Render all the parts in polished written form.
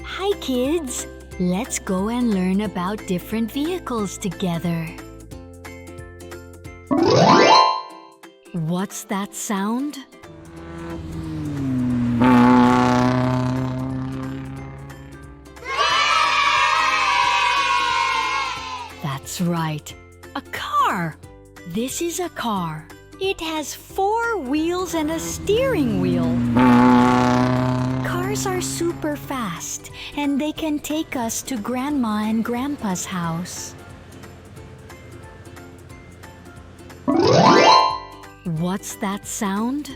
Hi kids! Let's go and learn about different vehicles together. What's that sound? That's right, a car. This is a car. It has 4 wheels and a steering wheel. Cars are super fast, and they can take us to Grandma and Grandpa's house. What's that sound?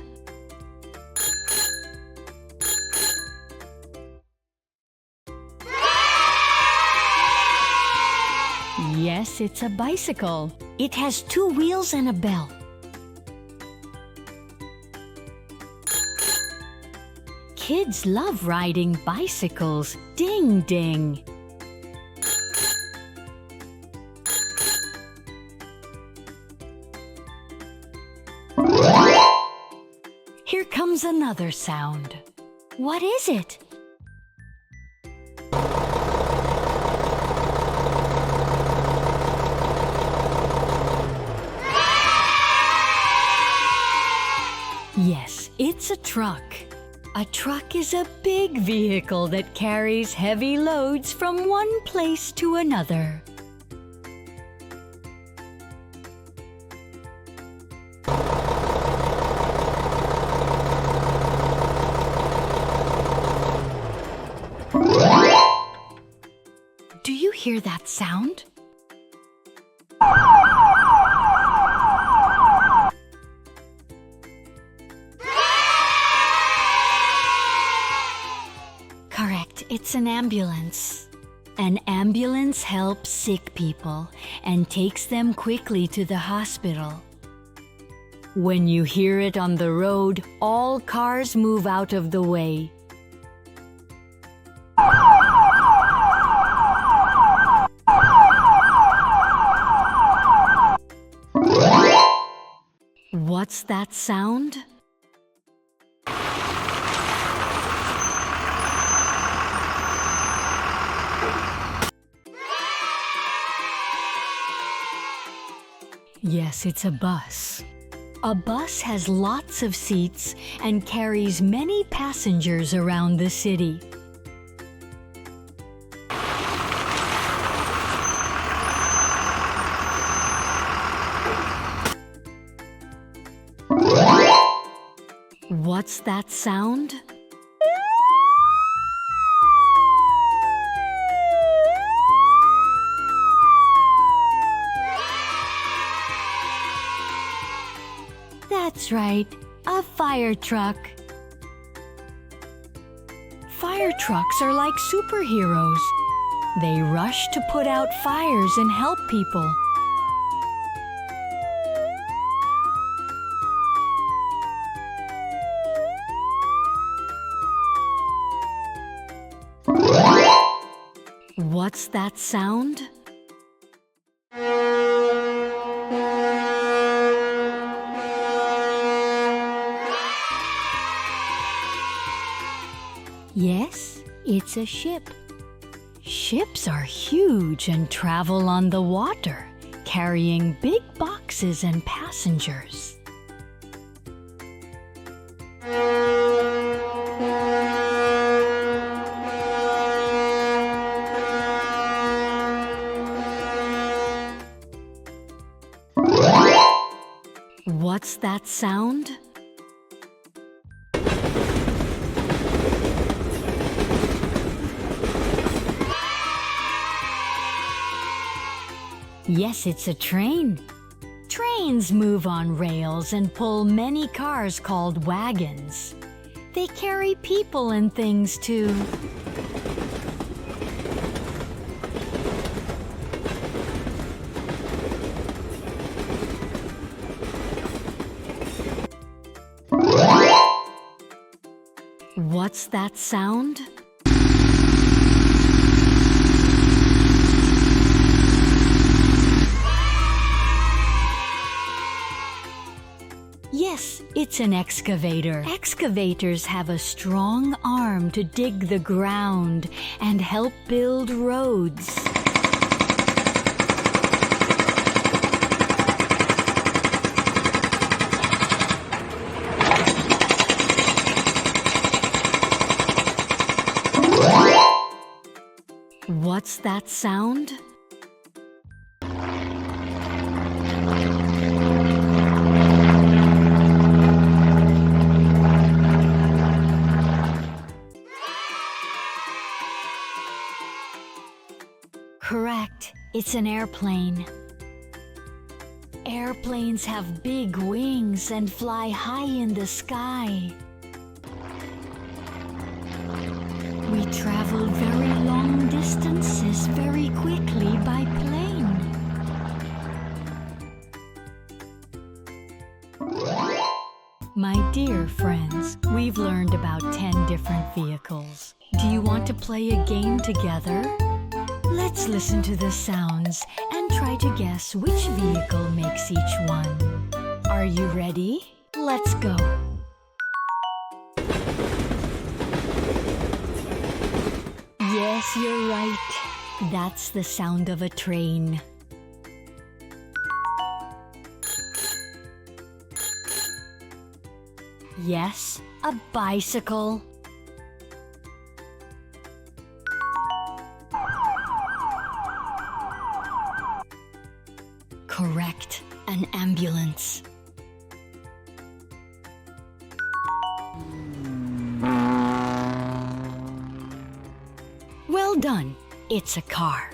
Yes, it's a bicycle. It has 2 wheels and a bell. Kids love riding bicycles. Ding, ding. Here comes another sound. What is it? Yes, it's a truck. A truck is a big vehicle that carries heavy loads from one place to another. Do you hear that sound? Correct, it's an ambulance. An ambulance helps sick people and takes them quickly to the hospital. When you hear it on the road, all cars move out of the way. What's that sound? Yes, it's a bus. A bus has lots of seats and carries many passengers around the city. What's that sound? That's right, a fire truck. Fire trucks are like superheroes. They rush to put out fires and help people. What's that sound? Yes, it's a ship. Ships are huge and travel on the water, carrying big boxes and passengers. What's that sound? Yes, it's a train. Trains move on rails and pull many cars called wagons. They carry people and things too. What's that sound? Yes, it's an excavator. Excavators have a strong arm to dig the ground and help build roads. What's that sound? Correct, it's an airplane. Airplanes have big wings and fly high in the sky. We travel very long distances very quickly by plane. My dear friends, we've learned about 10 different vehicles. Do you want to play a game together? Let's listen to the sounds and try to guess which vehicle makes each one. Are you ready? Let's go. Yes, you're right. That's the sound of a train. Yes, a bicycle. Correct, an ambulance. Well done, it's a car.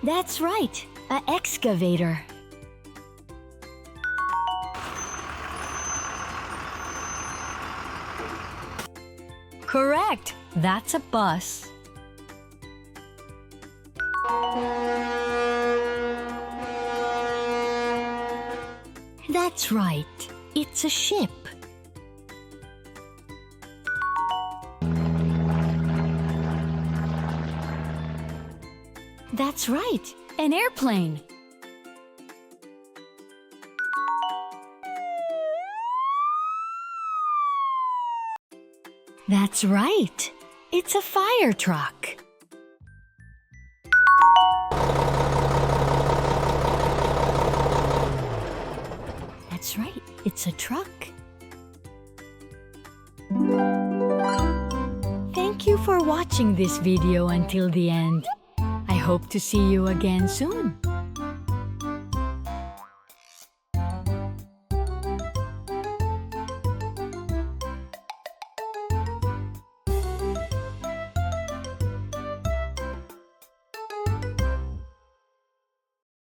That's right, an excavator. Correct, that's a bus. That's right, it's a ship. That's right, an airplane. That's right, it's a fire truck. That's right, it's a truck. Thank you for watching this video until the end. I hope to see you again soon.